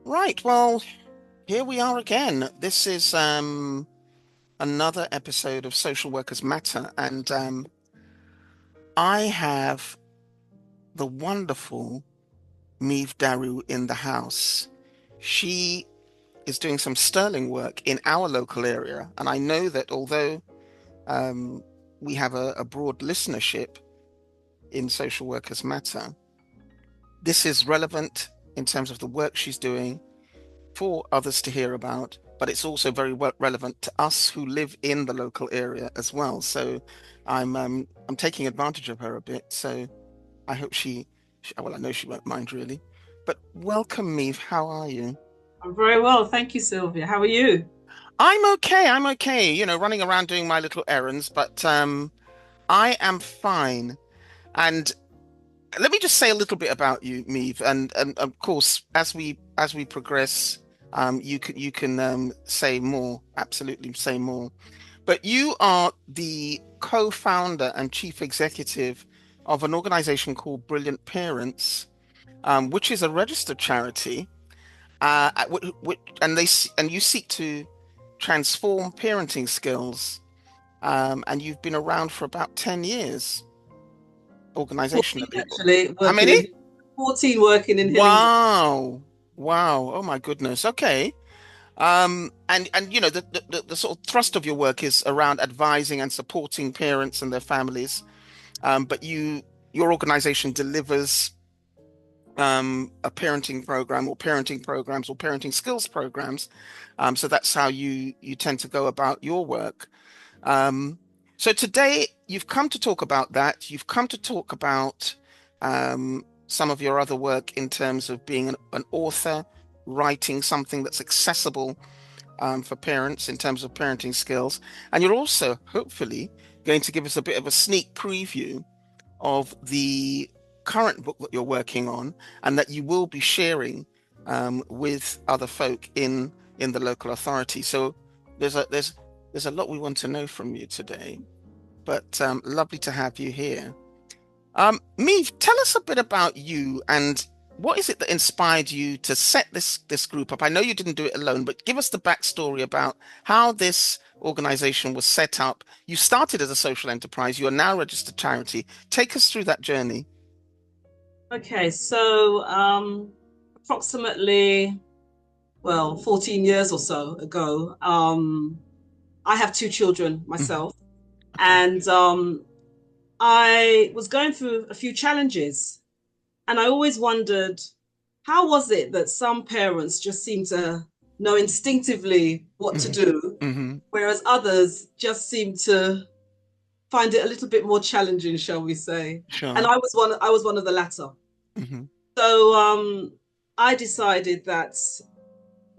Right, well, here we are again. This is another episode of Social Workers Matter, and I have the wonderful Meave Darroux in the house. She is doing some sterling work in our local area, and I know that although um, we have a broad listenership in Social Workers Matter, this is relevant in terms of the work she's doing for others to hear about, but it's also very well relevant to us who live in the local area as well. So I'm taking advantage of her a bit. So I hope well, I know she won't mind really. But welcome, Meave. How are you? I'm very well, thank you, Sylvia. How are you? I'm okay. I'm okay. Running around doing my little errands, but I am fine. And let me just say a little bit about you, Meave, and of course, as we progress, you can say more, absolutely say more. But you are the co-founder and chief executive of an organization called Brilliant Parents, which is a registered charity, and you seek to transform parenting skills, and you've been around for about 10 years 14 organizationally. actually, How working many? in 14 working in Hillingdon. Wow. Wow. Oh my goodness. Okay. And the sort of thrust of your work is around advising and supporting parents and their families. But your organization delivers a parenting program or parenting programs or parenting skills programs. So that's how you tend to go about your work. Um, so today you've come to talk about that. You've come to talk about some of your other work in terms of being an author, writing something that's accessible for parents in terms of parenting skills. And you're also hopefully going to give us a bit of a sneak preview of the current book that you're working on and that you will be sharing with other folk in the local authority. So there's a lot we want to know from you today, but lovely to have you here. Meave, tell us a bit about you and what is it that inspired you to set this group up? I know you didn't do it alone, but give us the backstory about how this organization was set up. You started as a social enterprise, you are now a registered charity. Take us through that journey. Okay, so approximately, well, 14 years or so ago, I have two children Mhm. myself, Okay. and I was going through a few challenges, and I always wondered, how was it that some parents just seem to know instinctively what to Hmm. do, Hmm. whereas others just seem to find it a little bit more challenging, shall we say? And Sure. I was one of the latter. Hmm. So I decided that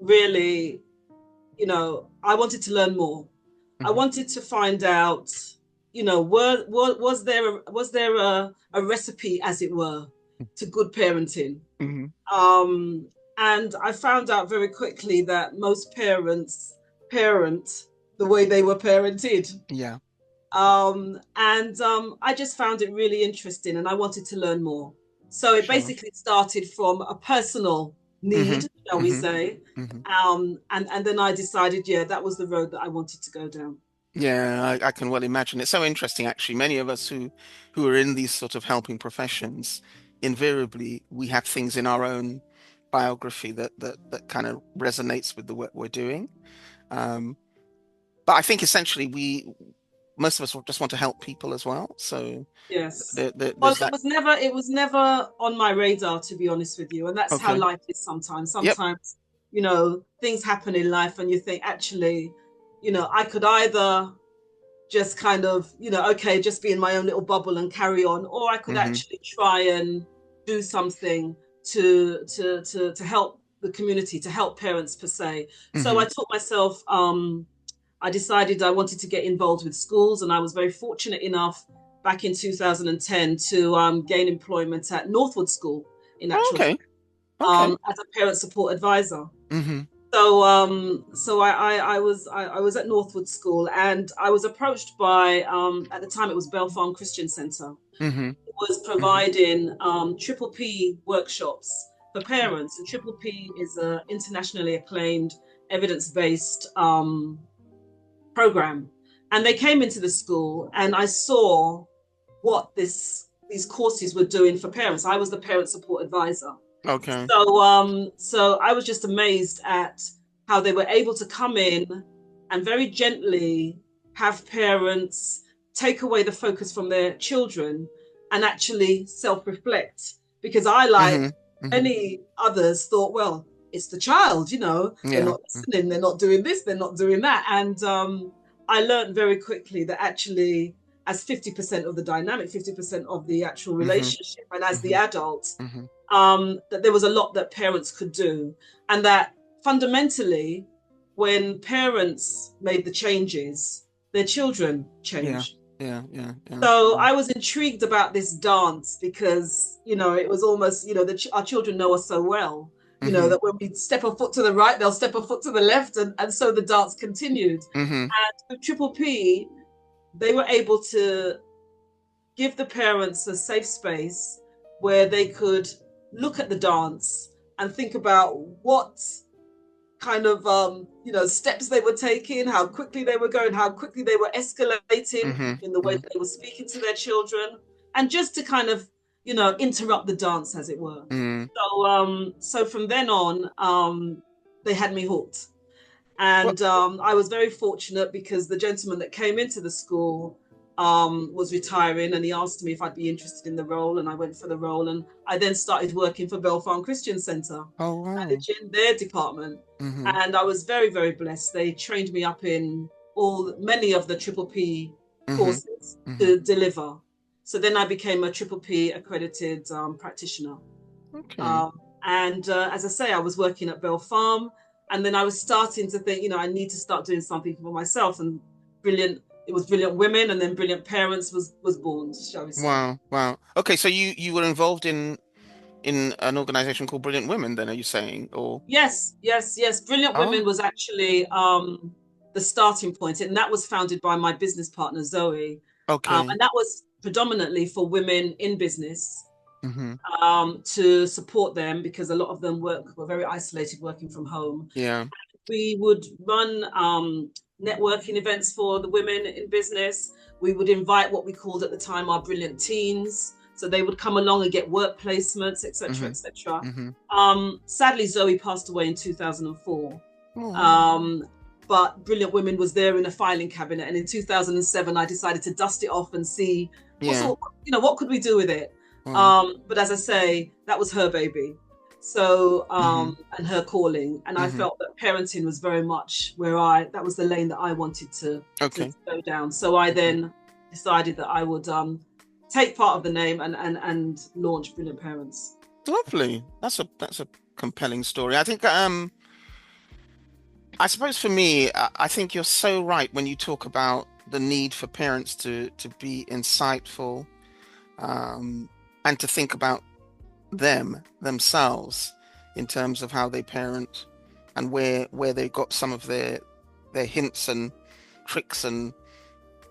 really, I wanted to learn more. I Hmm. wanted to find out, was there a recipe, as it were, to good parenting? Hmm. Um, and I found out very quickly that most parents parent the way they were parented. Yeah, And I just found it really interesting and I wanted to learn more. So it sure. basically started from a personal Hmm. need, shall we Hmm. say. Hmm. And then I decided, yeah, that was the road that I wanted to go down. Yeah, I can well imagine. It's so interesting, actually. Many of us who are in these sort of helping professions, invariably we have things in our own biography that kind of resonates with the work we're doing. Um, but I think essentially we most of us just want to help people as well. So Yes. Well, there's it that. was never on my radar, to be honest with you. And that's how Okay. life is sometimes. Yep. Sometimes, things happen in life and you think, actually, I could either just kind of, okay, just be in my own little bubble and carry on, or I could Hmm. actually try and do something to help the community, to help parents per se. So Hmm. I taught myself. I decided I wanted to get involved with schools, and I was very fortunate enough back in 2010 to gain employment at Northwood School, in actual Okay. fact, Okay. as a parent support advisor. Hmm. So I was at Northwood School, and I was approached by, at the time it was Bell Farm Christian Centre. Hmm. It was Hmm. providing triple P workshops for parents. The Triple P is a internationally acclaimed, evidence-based program. And they came into the school, and I saw what these courses were doing for parents. I was the parent support advisor. Okay. So I was just amazed at how they were able to come in and very gently have parents take away the focus from their children and actually self-reflect. Because I, like many others, thought, well, it's the child, they're not listening, they're not doing this, they're not doing that. And I learned very quickly that actually, as 50% of the dynamic, 50% of the actual relationship, and as the adult, that there was a lot that parents could do. And that fundamentally, when parents made the changes, their children changed. Yeah. So I was intrigued about this dance because, it was almost, our children know us so well, that when we step a foot to the right, they'll step a foot to the left. And so the dance continued. And with Triple P, they were able to give the parents a safe space where they could look at the dance and think about what kind of steps they were taking, how quickly they were going, how quickly they were escalating in the way that they were speaking to their children, and just to kind of interrupt the dance, as it were. So from then on, they had me hooked. And I was very fortunate because the gentleman that came into the school was retiring, and he asked me if I'd be interested in the role, and I went for the role. And I then started working for Bell Farm Christian Centre, managing their department. And I was very, very blessed. They trained me up in many of the Triple P courses to deliver. So then I became a Triple P accredited practitioner. And as I say, I was working at Bell Farm, and then I was starting to think, I need to start doing something for myself. And it was Brilliant Women, and then Brilliant Parents was born, shall we say. Wow. Okay, so you were involved in an organization called Brilliant Women, then, are you saying? Or Yes. Brilliant Women was actually the starting point, and that was founded by my business partner, Zoe. And that was predominantly for women in business, to support them, because a lot of them were very isolated, working from home. We would run networking events for the women in business. We would invite what we called at the time our brilliant teens. So they would come along and get work placements, etc., etc. Sadly, Zoe passed away in 2004. But Brilliant Women was there in a filing cabinet. And in 2007, I decided to dust it off and see, what could we do with it? But as I say, that was her baby. So, and her calling. And I felt that parenting was very much that was the lane that I wanted to go down. So I then decided that I would take part of the name and launch Brilliant Parents. Lovely. That's a compelling story. I think, I suppose for me, I think you're so right when you talk about the need for parents to be insightful, and to think about themselves in terms of how they parent and where they got some of their hints and tricks and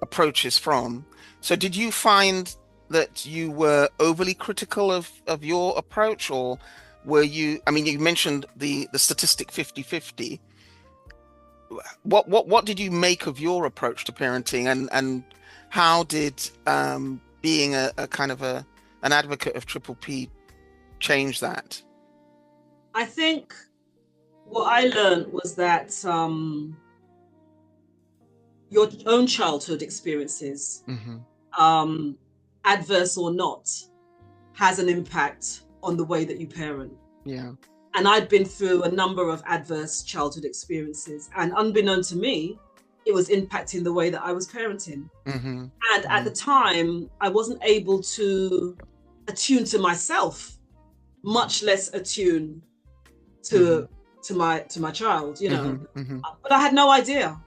approaches from. So did you find that you were overly critical of your approach, or were you, you mentioned the statistic 50-50. What did you make of your approach to parenting, and how did being a kind of an advocate of Triple P change that? I think what I learned was that your own childhood experiences, adverse or not, has an impact on the way that you parent. And I'd been through a number of adverse childhood experiences, and unbeknown to me, it was impacting the way that I was parenting. And at the time, I wasn't able to attune to myself, much less attune to my child, But I had no idea.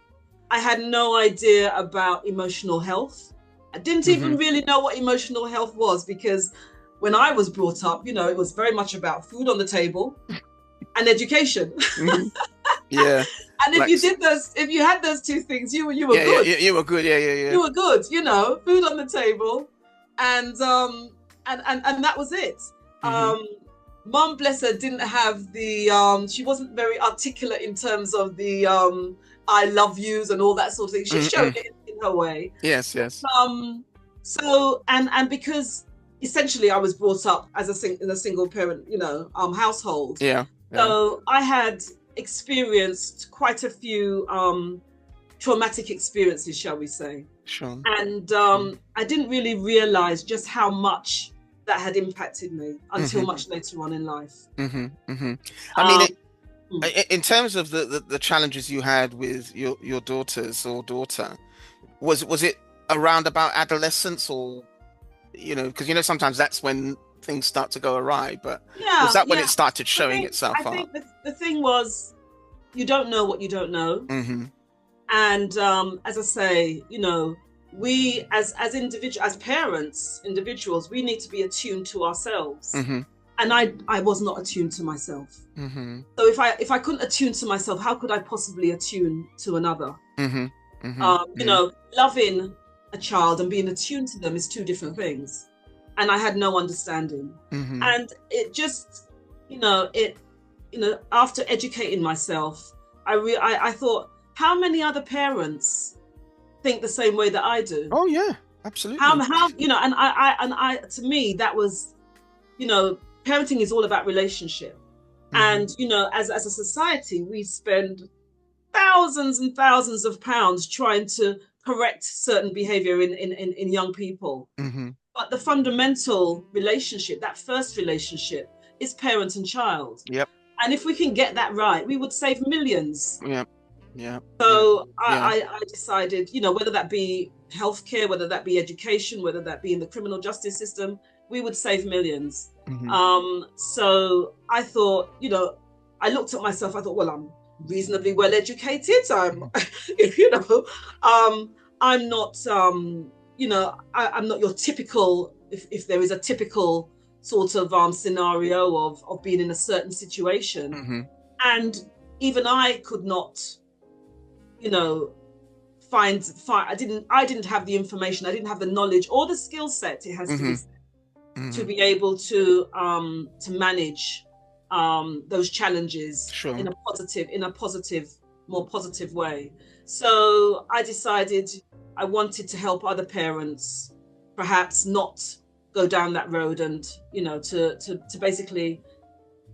I had no idea about emotional health. I didn't even really know what emotional health was, because when I was brought up, it was very much about food on the table and education. And if you had those two things, you were good. You were good. You were good. Food on the table, and that was it. Mum, bless her, didn't have the she wasn't very articulate in terms of the I love yous and all that sort of thing. She showed Mm-mm. it in her way. Yes, yes. Um so and because essentially I was brought up as in a single parent, household. Yeah, yeah, So I had experienced quite a few traumatic experiences, shall we say. sure, And sure. I didn't really realize just how much that had impacted me until Hmm. much later on in life. Hmm. Hmm. I mean, Um, mm, in terms of the challenges you had with your daughters or daughter, was it around about adolescence, or because sometimes that's when things start to go awry, but was yeah, that when yeah. it started I showing think I itself up? think the thing was you don't know what you don't know, Hmm. and as I say, we as individual as parents, individuals, we need to be attuned to ourselves. Hmm. And I was not attuned to myself. Hmm. So if I couldn't attune to myself, how could I possibly attune to another? Hmm. Hmm. Hmm. Loving a child and being attuned to them is two different things. And I had no understanding. Hmm. And it just, after educating myself, I thought, how many other parents think the same way that I do? Oh yeah, absolutely. And to me, that was, you know, parenting is all about relationship. Hmm. And, as a society, we spend thousands and thousands of pounds trying to correct certain behavior in young people. Hmm. But the fundamental relationship, that first relationship, is parent and child. Yep. And if we can get that right, we would save millions. Yep. Yep. Yep. So Yeah. I decided, whether that be healthcare, whether that be education, whether that be in the criminal justice system, we would save millions. Hmm. So I thought, I looked at myself, I thought, well, I'm reasonably well educated. I'm, Hmm. you know, I'm not, I'm not your typical, if there is a typical sort of scenario of being in a certain situation. Hmm. And even I could not, you know, find I didn't have the information, I didn't have the knowledge or the skill set, it has to be Hmm. said, to Hmm. be able to manage those challenges Sure. more positive way. So I decided I wanted to help other parents perhaps not go down that road, and to basically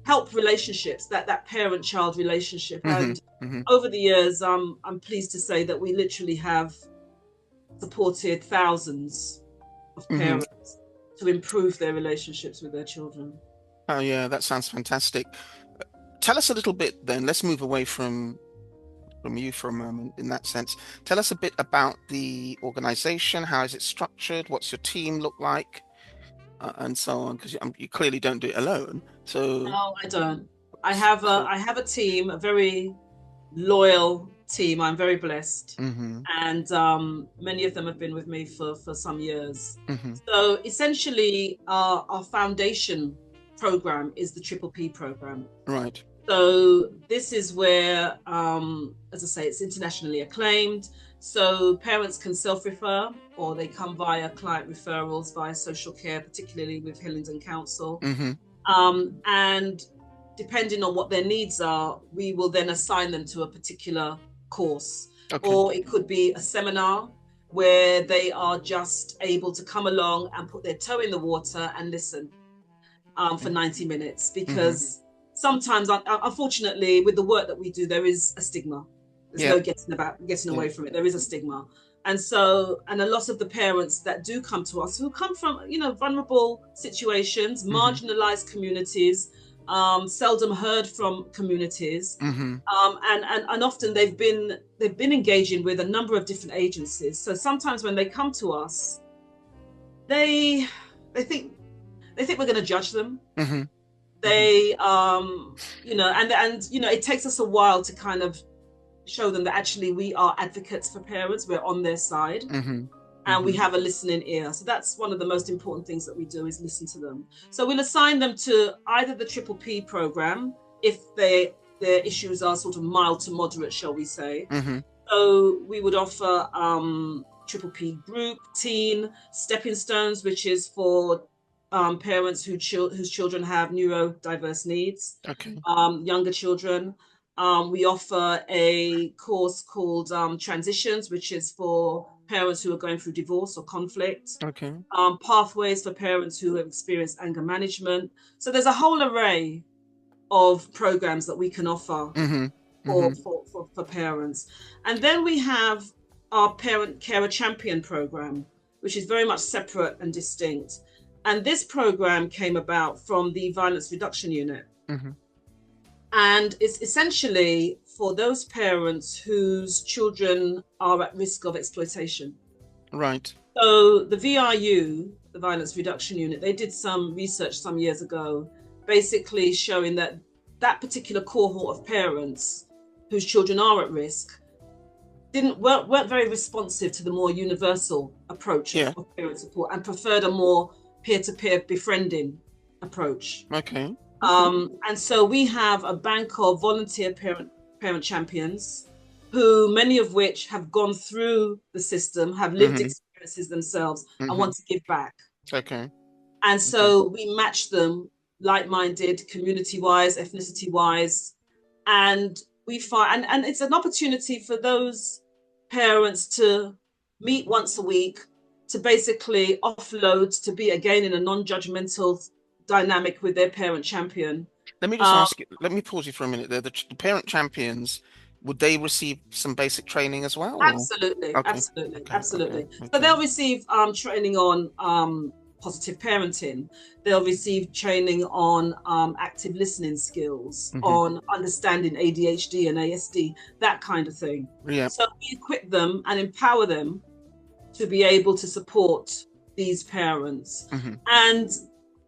help relationships, that parent child relationship. Hmm. And Hmm. over the years, I'm pleased to say that we literally have supported thousands of Hmm. parents to improve their relationships with their children. Oh yeah, that sounds fantastic. Tell us a little bit then. Let's move away from you for a moment in that sense. Tell us a bit about the organization. How is it structured? What's your team look like? And so on, because you clearly don't do it alone. So, No, I don't. I have a team, a very loyal team. I'm very blessed, hmm. and many of them have been with me for some years. Hmm. So essentially, our foundation program is the Triple P program. Right. So this is where, as I say, it's internationally acclaimed. So parents can self-refer, or they come via client referrals via social care, particularly with Hillingdon Council. Hmm. And depending on what their needs are, we will then assign them to a particular course. Okay. Or it could be a seminar where they are just able to come along and put their toe in the water and listen for 90 minutes. Hmm. Because sometimes, unfortunately, with the work that we do, there is a stigma. There's Yeah. no getting Yeah. away from it. There is a stigma. And a lot of the parents that do come to us, who come from, vulnerable situations, Hmm. marginalized communities, seldom heard from communities, Hmm. and often they've been engaging with a number of different agencies. So sometimes when they come to us, they they think we're going to judge them. Hmm. Hmm. They and it takes us a while to kind of show them that actually we are advocates for parents, we're on their side, Hmm. and we Hmm. have a listening ear. So that's one of the most important things that we do, is listen to them. So we'll assign them to either the Triple P program if their issues are sort of mild to moderate, shall we say. Hmm. So we would offer Triple P group, teen, stepping stones, which is for parents whose children have neurodiverse needs, Okay. younger children. We offer a course called Transitions, which is for parents who are going through divorce or conflict. Okay. Pathways for parents who have experienced anger management. So there's a whole array of programs that we can offer Mm-hmm. for, Mm-hmm. for, for, for parents. And then we have our Parent Carer Champion program, which is very much separate and distinct. And this program came about from the Violence Reduction Unit. Mm-hmm. And it's essentially for those parents whose children are at risk of exploitation. Right. So the VRU, the Violence Reduction Unit, they did some research some years ago, basically showing that that particular cohort of parents whose children are at risk weren't very responsive to the more universal approach Yeah. of parent support and preferred a more peer-to-peer befriending approach. Okay. And so we have a bank of volunteer parent champions, who many of which have gone through the system, have lived Mm-hmm. experiences themselves, and Mm-hmm. want to give back. Okay. And Okay. so we match them like-minded, community-wise, ethnicity-wise, and we find and it's an opportunity for those parents to meet once a week, to basically offload, to be again in a non-judgmental dynamic with their parent champion. Let me just Um, ask you, let me pause you for a minute there. The parent champions, would they receive some basic training as well? Or? Absolutely, Okay. absolutely, Okay. Okay. absolutely. So Okay. they'll receive training on positive parenting. They'll receive training on active listening skills, Mm-hmm. on understanding ADHD and ASD, that kind of thing. Yeah. So we equip them and empower them to be able to support these parents. Mm-hmm. And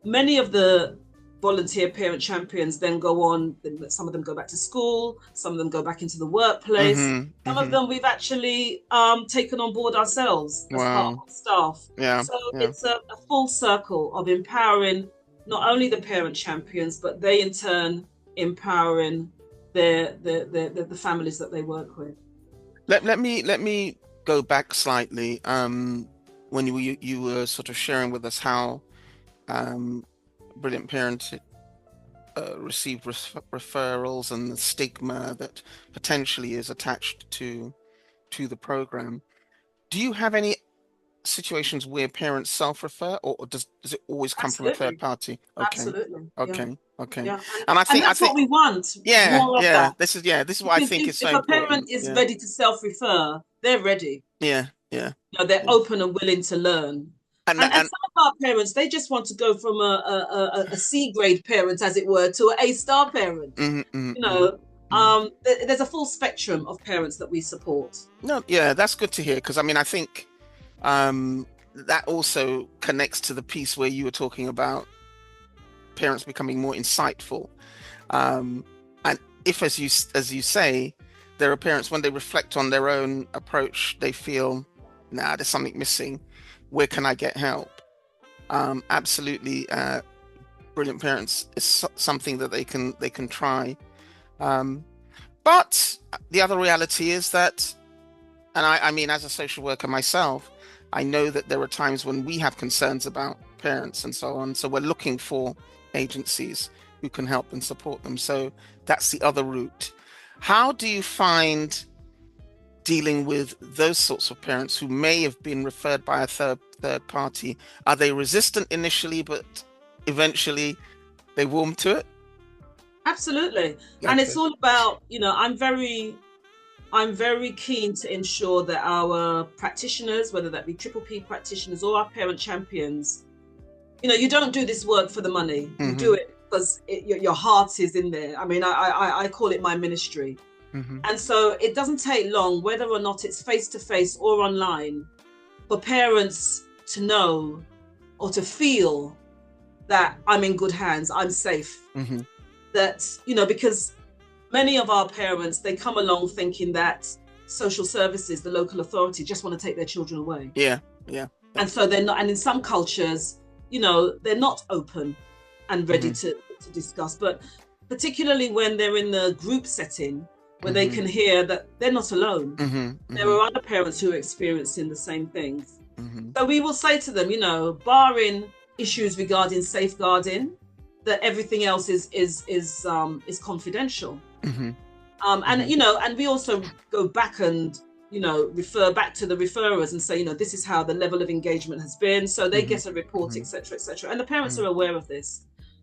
many of the volunteer parent champions then go on, some of them go back to school, some of them go back into the workplace. Mm-hmm. Some of Mm-hmm. them we've actually taken on board ourselves as part of Wow. our staff. Yeah. So Yeah. it's a full circle of empowering not only the parent champions, but they in turn empowering the families that they work with. Let me go back slightly. When you were sort of sharing with us how Brilliant Parent received referrals and the stigma that potentially is attached to the program. Do you have any situations where parents self-refer, or does it always come from a third Absolutely, party? Okay. absolutely, yeah. Okay. Okay. Yeah, And I and think that's what we want, yeah, more of yeah. that. This is what I Because think is so if a parent important. is Yeah. ready to self-refer, they're ready. Yeah. Yeah. You know, they're Yeah. open and willing to learn. And And some of our parents, they just want to go from a C grade parent, as it were, to an A star parent. mm, mm, You mm, know, mm. there's a full spectrum of parents that we support. No, yeah, that's good to hear, because I mean I think that also connects to the piece where you were talking about parents becoming more insightful. And if, as you say, there are parents when they reflect on their own approach, they feel, nah, there's something missing. Where can I get help? Absolutely, Brilliant Parents is something that they can try. But the other reality is that, and I mean, as a social worker myself, I know that there are times when we have concerns about parents and so on. So we're looking for agencies who can help and support them. So that's the other route. How do you find dealing with those sorts of parents who may have been referred by a third party? Are they resistant initially, but eventually they warm to it? Absolutely. And Okay. it's all about, you know, I'm very keen to ensure that our practitioners, whether that be triple P practitioners or our parent champions, you know, you don't do this work for the money. You do it because your heart is in there. I mean, I call it my ministry. And so it doesn't take long, whether or not it's face-to-face or online, for parents to know or to feel that I'm in good hands, I'm safe. That, you know, because many of our parents, they come along thinking that social services, the local authority, just want to take their children away. Yeah. And so they're not, and in some cultures, you know, they're not open and ready to discuss. But particularly when they're in the group setting, where they can hear that they're not alone. There are other parents who are experiencing the same things. So we will say to them, you know, barring issues regarding safeguarding, that everything else is confidential. Hmm. And and we also go back and refer back to the referrers and say, this is how the level of engagement has been, so they Hmm. get a report, Hmm. etc., etc. And the parents Hmm. are aware of this.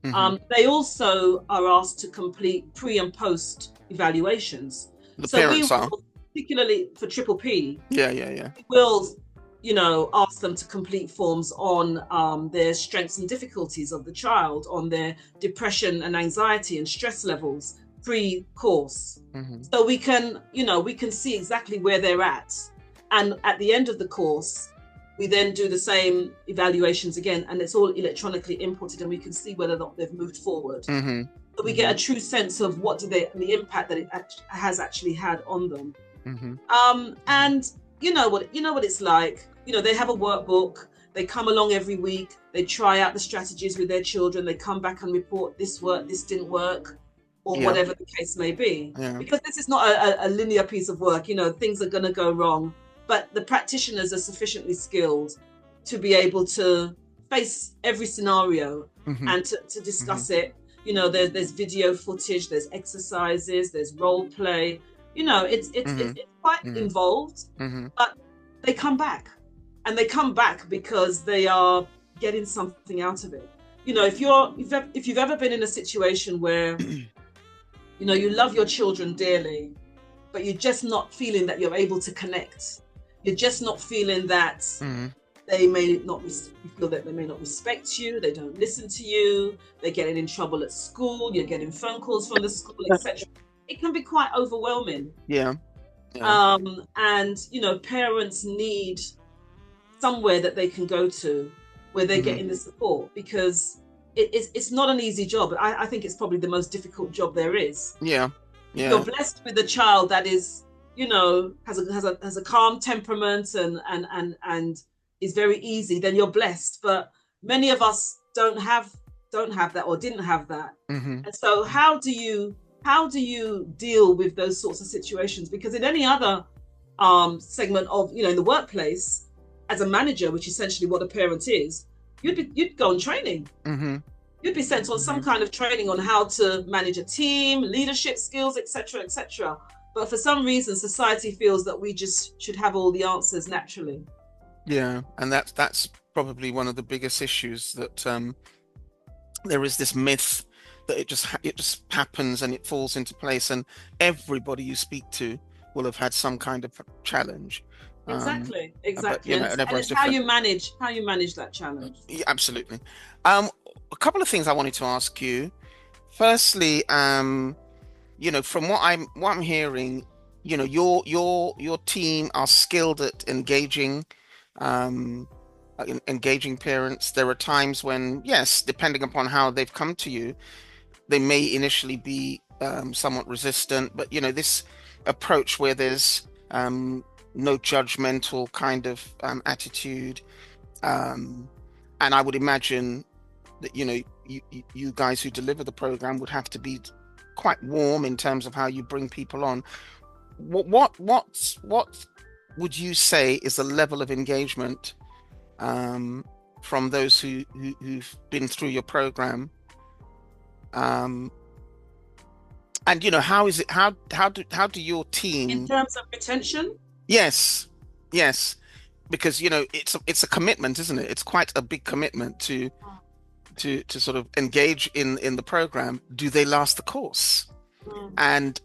Hmm. They also are asked to complete pre and post evaluations. The So we parents are. will, particularly for triple P, Yeah, yeah, yeah. we will ask them to complete forms on their strengths and difficulties of the child, on their depression and anxiety and stress levels pre-course. Hmm. So we can see exactly where they're at. And at the end of the course, we then do the same evaluations again, and it's all electronically inputted, and we can see whether or not they've moved forward. Hmm. So we get a true sense of the impact that it has actually had on them. Hmm. And you know what it's like. They have a workbook. They come along every week. They try out the strategies with their children. They come back and report, this worked, this didn't work, or Yeah, whatever the case may be. yeah. Because this is not a linear piece of work. Things are going to go wrong, but the practitioners are sufficiently skilled to be able to face every scenario Hmm. and to Hmm. discuss it. There's video footage, there's exercises, there's role play. Hmm. It's quite Hmm. involved, Hmm. but they come back, and they come back because they are getting something out of it. If you've ever been in a situation where you love your children dearly, but you're just not feeling that you're able to connect. You're just not feeling that Hmm. they may not you feel that they may not respect you, they don't listen to you, they're getting in trouble at school, you're getting phone calls from the school, etc. It can be quite overwhelming. Yeah, yeah. And parents need somewhere that they can go to where they're Hmm. getting the support, because it's not an easy job. I think it's probably the most difficult job there is. Yeah, If you're yeah. blessed with a child that is, has a calm temperament and is very easy, then you're blessed. But many of us don't have that, or didn't have that. Hmm. And so how do you deal with those sorts of situations? Because in any other segment of, in the workplace, as a manager, which essentially what a parent is, you'd go on training. Hmm. You'd be sent on some Hmm. kind of training on how to manage a team, leadership skills, etc., etc. But for some reason, society feels that we just should have all the answers naturally. Yeah, and that's probably one of the biggest issues, that there is this myth that it just happens and it falls into place, and everybody you speak to will have had some kind of challenge. Um, Exactly, but exactly. And and and everyone's it's how different. you manage that challenge. Yeah, absolutely. A couple of things I wanted to ask you. Firstly, from what I'm hearing, your team are skilled at um, engaging parents. There are times when, yes, depending upon how they've come to you, they may initially be somewhat resistant, but this approach where there's no judgmental kind of attitude, um, and I would imagine that you guys who deliver the program would have to be quite warm in terms of how you bring people on. What would you say is the level of engagement um, from those who've been through your program? Um, and how is it? How do your In team? terms of retention, Yes, yes, because it's a commitment, isn't it? It's quite a big commitment to sort of engage in the program. Do they last the course? mm, And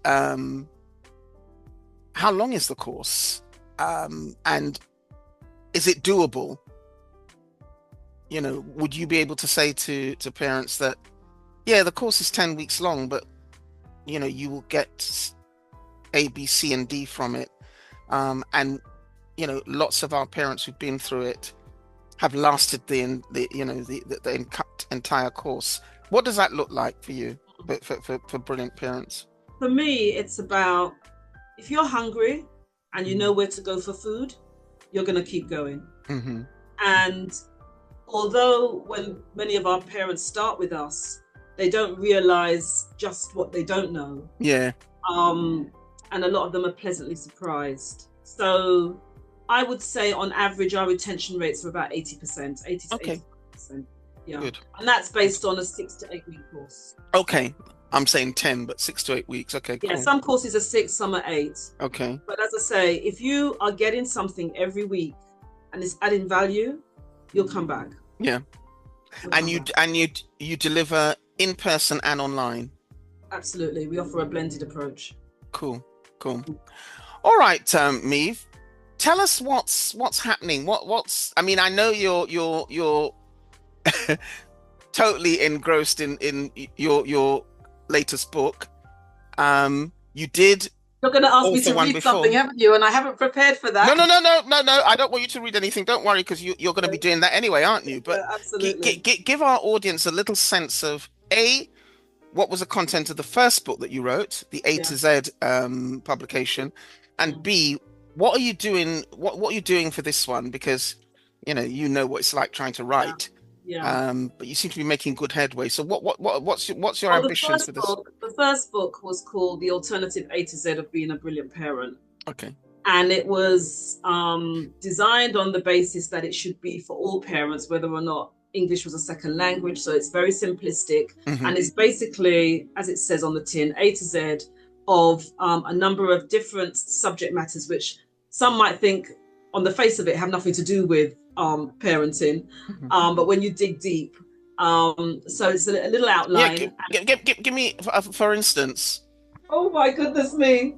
how long is the course? And is it doable? Would you be able to say to parents that, yeah, the course is 10 weeks long, but you will get A, B, C, and D from it. And lots of our parents who've been through it have lasted the entire course. What does that look like for you, for brilliant parents? for me, it's about, if you're hungry and you Hmm. know where to go for food, you're going to keep going. Hmm. And although when many of our parents start with us, they don't realize just what they don't know. Yeah. Um, and a lot of them are pleasantly surprised. So I would say on average, our retention rates are about 80%, 80 to Okay. 85%. Yeah. Good. And that's based on a 6 to 8 week course. Okay. I'm saying 10, but 6 to 8 weeks. Okay, Yeah, cool. some courses are 6, some are 8. Okay. But as I say, if you are getting something every week and it's adding value, you'll come back. Yeah. You'll And come you back. and you deliver in person and online. Absolutely. We offer a blended approach. Cool. Cool. All right, Meave, tell us what's happening. What's I mean, I know you're totally engrossed in your latest book. You did You're going to ask me author to one read something, before. haven't you? And I haven't prepared for No, that. no, no, no, no, no. I don't want you to read anything. Don't worry, because you're going to be doing that anyway, aren't you? But Yeah, absolutely. give our audience a little sense of A, what was the content of the first book that you wrote, the A Yeah. to Z publication, and Mm. B, what are you doing? What are you doing for this one? Because you know what it's like trying to Yeah. write, Yeah. but you seem to be making good headway. So what's your Well, ambitions for this? the first book was called The Alternative A to Z of Being a Brilliant Parent. Okay. And it was designed on the basis that it should be for all parents, whether or not English was a second language. So it's very simplistic. Hmm. And it's basically, as it says on the tin, A to Z of a number of different subject matters, which some might think on the face of it have nothing to do with parenting. Hmm. But when you dig deep, so it's a little Yeah, outline. give me for instance. Oh my goodness me.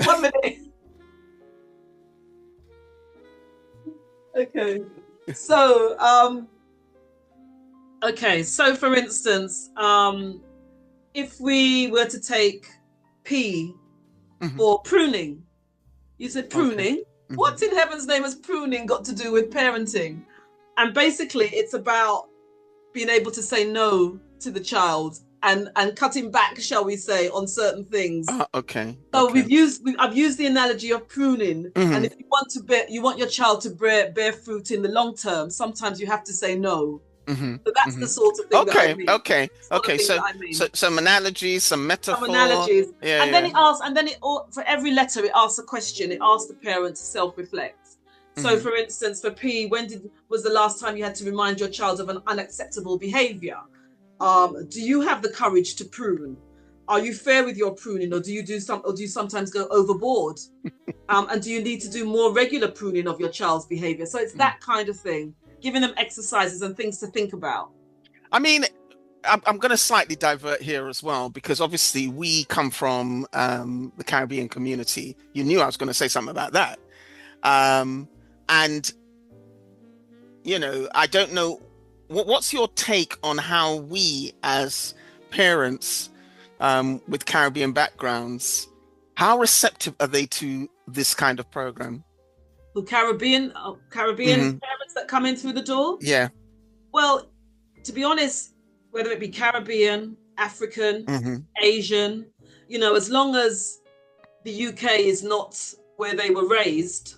1 minute. Okay. So, for instance, if we were to take P Hmm. for pruning, you said Okay. pruning. Hmm. What in heaven's name has pruning got to do with parenting? And basically, it's about being able to say no to the child and cutting back, shall we say, on certain things. Okay. So Okay. I've used the analogy of pruning, and Hmm. if you want your child to bear fruit in the long term, sometimes you have to say no. Hmm. So that's Hmm. the sort of thing that I Okay. mean. Okay. Sort of Okay. thing So that I mean. some analogies, some Some metaphor. analogies, Yeah. and then Yeah. it asks, and then it for every letter it asks a question. It asks the parent to self-reflect. So, Hmm. for instance, for P, was the last time you had to remind your child of an unacceptable behavior? Do you have the courage to prune? Are you fair with your pruning, or do you sometimes go overboard? And do you need to do more regular pruning of your child's behavior? So it's that kind of thing, giving them exercises and things to think about. I mean, I'm going to slightly divert here as well because obviously we come from the Caribbean community. You knew I was going to say something about that. Um, and I don't know what's your take on how we as parents with Caribbean backgrounds, how receptive are they to this kind of program? For Caribbean Hmm. parents that come in through the door, Yeah. well, to be honest, whether it be Caribbean, African, Hmm. Asian, as long as the UK is not where they were raised,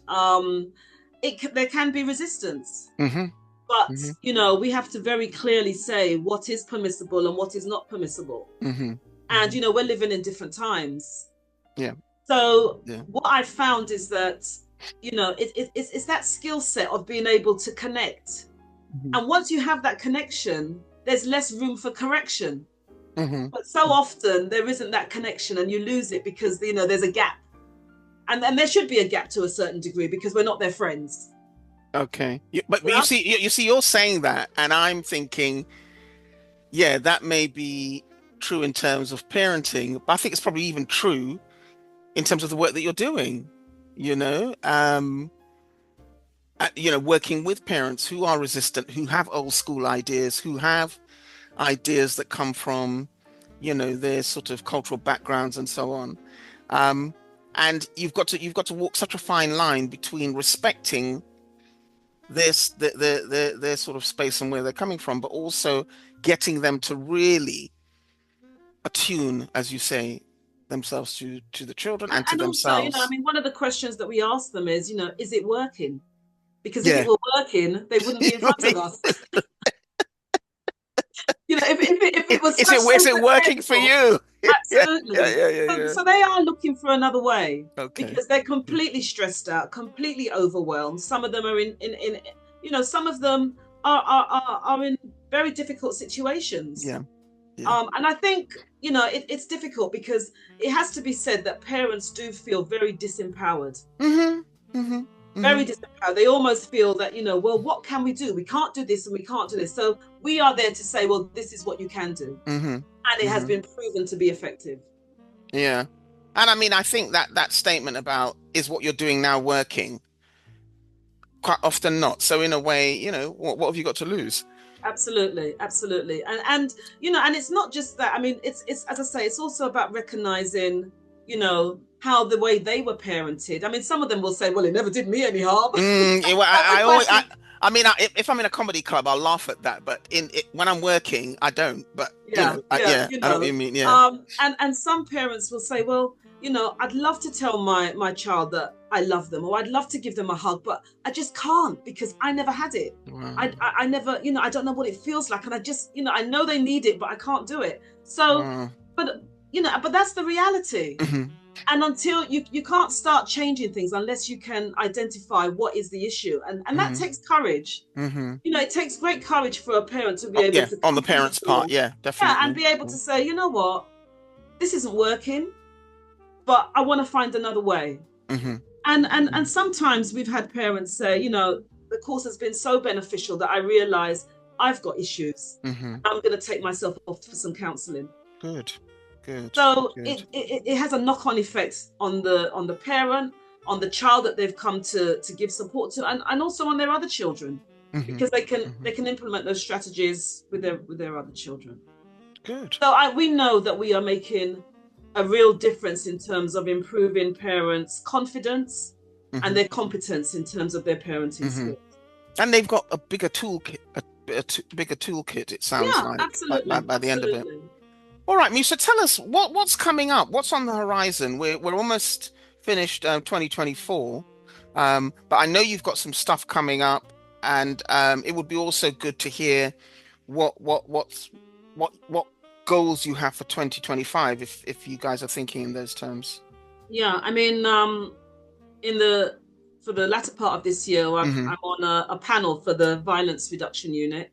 there can be resistance. Hmm. But, Hmm. we have to very clearly say what is permissible and what is not permissible. Hmm. And, Hmm. we're living in different times. Yeah. So Yeah. what I found is that, it's that skill set of being able to connect. Hmm. And once you have that connection, there's less room for correction. Hmm. But so often there isn't that connection and you lose it because, there's a gap. And there should be a gap to a certain degree because we're not their friends. Okay. But Yeah? you see, you're saying that, and I'm thinking, yeah, that may be true in terms of parenting, but I think it's probably even true in terms of the work that you're doing. You know, working with parents who are resistant, who have old school ideas, who have ideas that come from, their sort of cultural backgrounds and so on. Um, and you've got to walk such a fine line between respecting their sort of space and where they're coming from, but also getting them to really attune, as you say, themselves to the children and to And also, themselves. one of the questions that we ask them is it working? Because if it Yeah. were working, they wouldn't be in front of us. If it was such so Is it working for successful, you? Yeah, yeah, absolutely. yeah, yeah, So, yeah. so they are looking for another way Okay. because they're completely stressed out, completely overwhelmed. Some of them are some of them are in very difficult situations. Yeah. Yeah. And I think, it's difficult because it has to be said that parents do feel very disempowered. Mm-hmm. Mm-hmm. Very Mm-hmm. disempowered. They almost feel that, well, what can we do? We can't do this and we can't do this. So we are there to say, well, this is what you can do. Mm-hmm. And it has Mm-hmm. been proven to be effective. Yeah. And I mean, I think that statement about is what you're doing now working? Quite often not. So in a way, what have you got to lose? Absolutely, absolutely. And and it's not just that. I mean, it's as I say, it's also about recognizing, how the way they were parented. I mean, some of them will say, well, it never did me any harm. Well, That's a I always, classic. if I'm in a comedy club, I'll laugh at that. But when I'm working, I don't. But Yeah, yeah, yeah, I know what you mean. Yeah. and some parents will say, well, I'd love to tell my child that I love them, or I'd love to give them a hug, but I just can't because I never had it. Wow. I never, I don't know what it feels like, and I just, I know they need it, but I can't do it. So, Wow. but that's the reality. Mm-hmm. And until you can't start changing things unless you can identify what is the issue, and that Mm-hmm. takes courage. Mm-hmm. It takes great courage for a parent to be Oh, able yeah, to on the come to the parents' part, door, yeah, yeah, and definitely. be able Yeah. to say, you know what, this isn't working, but I want to find another way. Mm-hmm. And sometimes we've had parents say, the course has been so beneficial that I realize I've got issues. Mm-hmm. I'm going to take myself off for some counseling. Good. Good. So Good. it has a knock-on effect on the parent, on the child that they've come to give support to, and also on their other children, Mm-hmm. because they Mm-hmm. can implement those strategies with their other children. Good. So we know that we are making a real difference in terms of improving parents' confidence Mm-hmm. and their competence in terms of their parenting Mm-hmm. skills. And they've got a bigger toolkit, bigger toolkit, it sounds Yeah, like, absolutely, by the end of it. absolutely. All right, Musa, tell us what's coming up. What's on the horizon? We're almost finished 2024, but I know you've got some stuff coming up, and it would be also good to hear what goals you have for 2025, if you guys are thinking in those terms. Yeah, I mean, for the latter part of this year, Hmm. I'm on a panel for the Violence Reduction Unit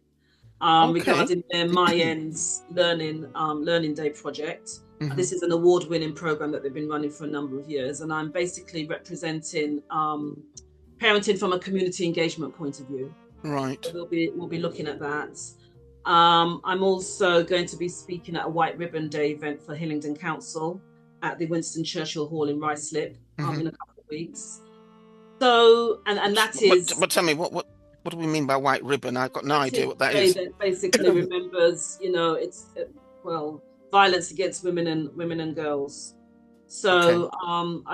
Okay. regarding their My Ends Learning Day project. Hmm. This is an award-winning program that they've been running for a number of years, and I'm basically representing parenting from a community engagement point of view. So Right. we'll be looking at that. I'm also going to be speaking at a White Ribbon Day event for Hillingdon Council at the Winston Churchill Hall in Ruislip Hmm. in a couple of weeks. So, and that is But tell me what do we mean by white ribbon? I've got no that idea is what that day is. that basically remembers, it's well, violence against women and girls. Okay. So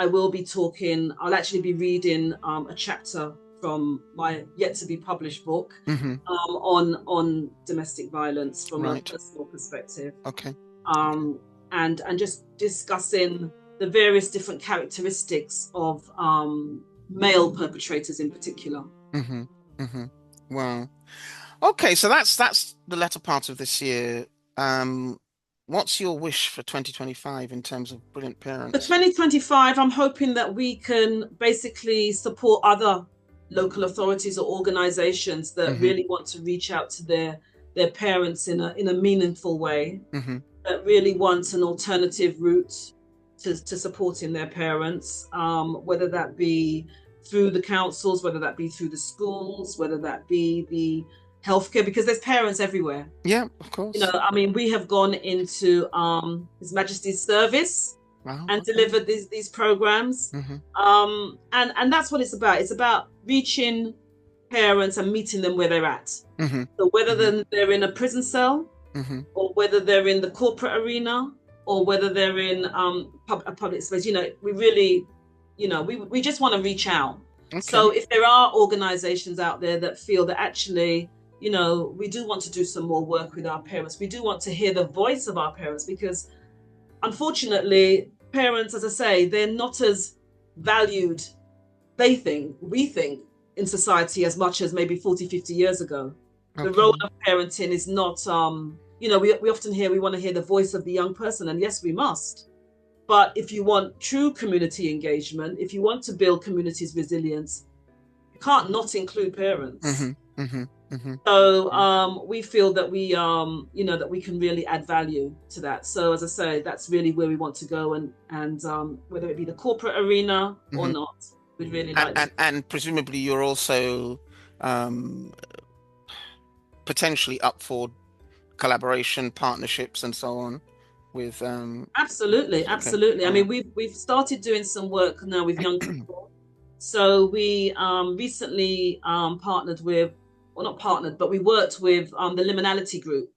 I will be talking. I'll actually be reading a chapter from my yet to be published book Hmm. on domestic violence from a Right. personal perspective, Okay. um, and just discussing the various different characteristics of male perpetrators in particular. Hmm. Hmm. Wow. Okay, so that's the latter part of this year. Um, what's your wish for 2025 in terms of brilliant For parents? 2025, I'm hoping that we can basically support other local authorities or organizations that Hmm. really want to reach out to their parents in a meaningful way, Hmm. that really want an alternative route to supporting their parents, whether that be through the councils, whether that be through the schools, whether that be the healthcare, because there's parents everywhere. Yeah, of course. I mean, we have gone into His Majesty's service Wow. and Okay. delivered these programs, Hmm. and that's what it's about. It's about reaching parents and meeting them where they're at. Hmm. So whether Hmm. they're in a prison cell, Hmm. or whether they're in the corporate arena, or whether they're in a public space, we really, we just want to reach out. Okay. So if there are organizations out there that feel that actually, we do want to do some more work with our parents, we do want to hear the voice of our parents, because unfortunately, parents, as I say, they're not as valued, we think, in society as much as maybe 40, 50 years ago. The role Okay. of parenting is not, we often hear we want to hear the voice of the young person, and yes, we must. But if you want true community engagement, if you want to build communities' resilience, you can't not include parents. Hmm. Hmm. Hmm. So we feel that that we can really add value to that. So as I say, that's really where we want to go, and whether it be the corporate arena or Hmm. not, we'd really And, like to. and presumably you're also um, potentially up for collaboration, partnerships, and so on with Absolutely, okay, absolutely. I all mean, right. we've started doing some work now with young people. So we recently partnered with, well, not partnered, but we worked with the Liminality Group,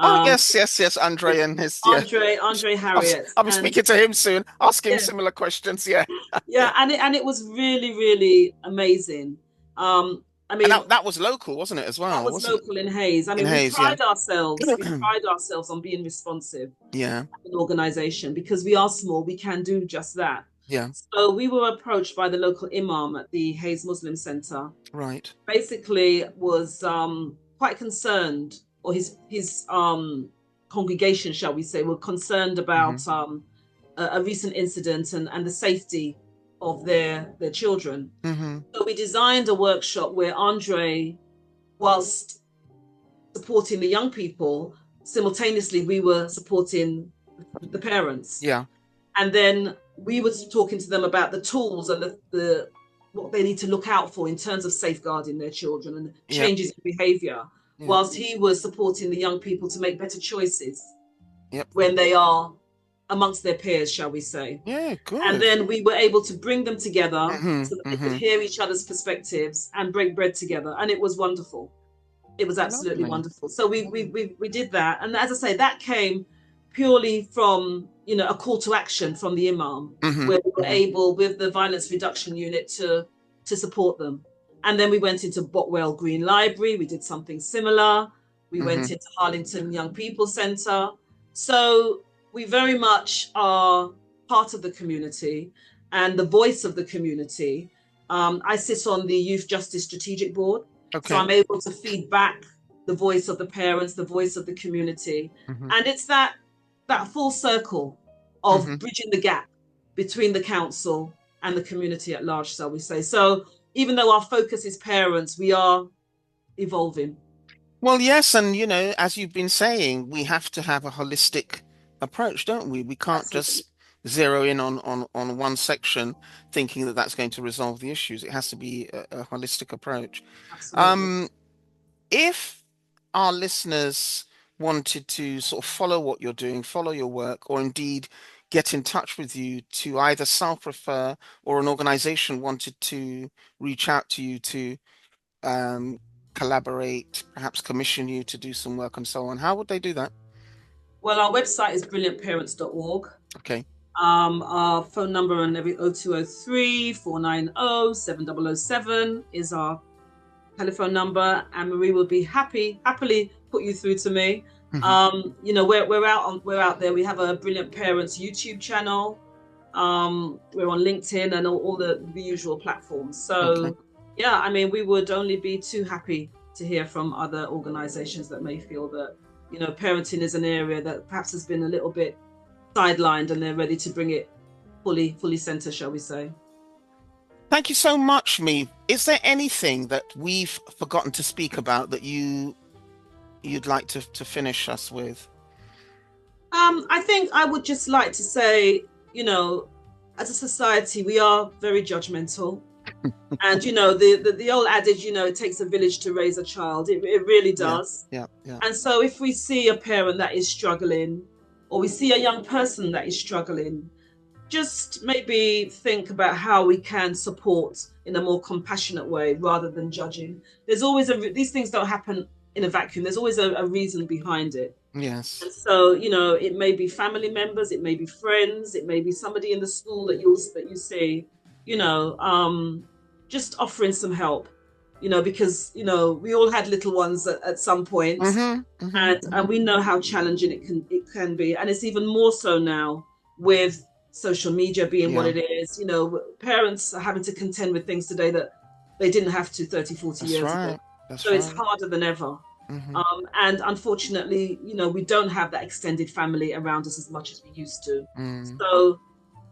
Oh um, yes, yes, yes. Andre with and his yeah. Andre Harriet, I'll be and speaking to him soon. Ask him yeah, similar questions. Yeah, yeah, yeah. and it was really, really amazing. I And mean, that was local, wasn't it, as that well? was Wasn't local in Hayes. I in mean, Hayes? Yeah. we pride ourselves on being responsive Yeah. as an organization because we are small, we can do just that. Yeah. So we were approached by the local imam at the Hayes Muslim Center. Right. Basically, was quite concerned, or his congregation, shall we say, were concerned Hmm. about a recent incident and the safety of their children. Hmm. So we designed a workshop where Andre, whilst supporting the young people, simultaneously we were supporting the parents. Yeah. And then we were talking to them about the tools and the what they need to look out for in terms of safeguarding their children and Yep. changes in behavior, Yeah. whilst he was supporting the young people to make better choices Yep. when they are amongst their peers, shall we say. Yeah. And Good. then we were able to bring them together Hmm. so that they could Hmm. hear each other's perspectives and break bread together. And it was wonderful. It was absolutely Lovely. wonderful. So we did that, and as I say, that came purely from a call to action from the imam, Hmm. where we were Hmm. able with the violence reduction unit to support them, and then we went into Botwell Green Library. We did something similar. We went Hmm. into Harlington Young People Centre. So we very much are part of the community and the voice of the community. I sit on the Youth Justice Strategic Board, so Okay. I'm able to feed back the voice of the parents, the voice of the community. Hmm. And it's that full circle of Hmm. bridging the gap between the council and the community at large, shall we say. So even though our focus is parents, we are evolving. Well, yes, and as you've been saying, we have to have a holistic approach, don't we? We can't Absolutely. just zero in on one section thinking that that's going to resolve the issues. It has to be a holistic approach. Absolutely. Um, if our listeners wanted to sort of follow what you're doing, follow your work, or indeed get in touch with you to either self-refer or an organization wanted to reach out to you to um, collaborate, perhaps commission you to do some work and so on, how would they do that? Well, our website is brilliantparents.org. Okay. Our phone number and every 0203 490 7007 is our telephone number, and Marie will be happily put you through to me. Hmm. We're out there. We have a Brilliant Parents YouTube channel. We're on LinkedIn and all the usual platforms. Okay. So yeah, I mean, we would only be too happy to hear from other organizations that may feel that parenting is an area that perhaps has been a little bit sidelined and they're ready to bring it fully center, shall we say. Thank you so much, Meave. Is there anything that we've forgotten to speak about that you'd like to finish us with? I think I would just like to say, as a society, we are very judgmental. And the old adage, it takes a village to raise a child. It really Yeah, does. yeah, yeah. And so if we see a parent that is struggling, or we see a young person that is struggling, just maybe think about how we can support in a more compassionate way rather than judging. There's always these things don't happen in a vacuum. There's always a reason behind it. Yes. And so, it may be family members, it may be friends, it may be somebody in the school that you see, you know, just offering some help, because we all had little ones at some point, Mm-hmm. Mm-hmm. and we know how challenging it can be, and it's even more so now with social media being what Yeah, it is. Parents are having to contend with things today that they didn't have to 30, 40 that's years ago. right. That's So it's right. harder than ever. Mm-hmm. And unfortunately, we don't have that extended family around us as much as we used to. Mm. So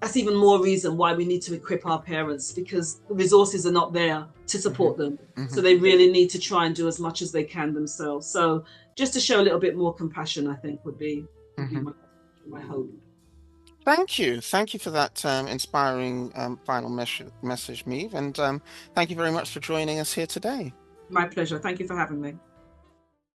that's even more reason why we need to equip our parents, because the resources are not there to Hmm. support them. Hmm. So they really need to try and do as much as they can themselves. So just to show a little bit more compassion, I think would be Hmm. my hope. Thank you for that inspiring final message, Meave, and thank you very much for joining us here today. My pleasure. Thank you for having me.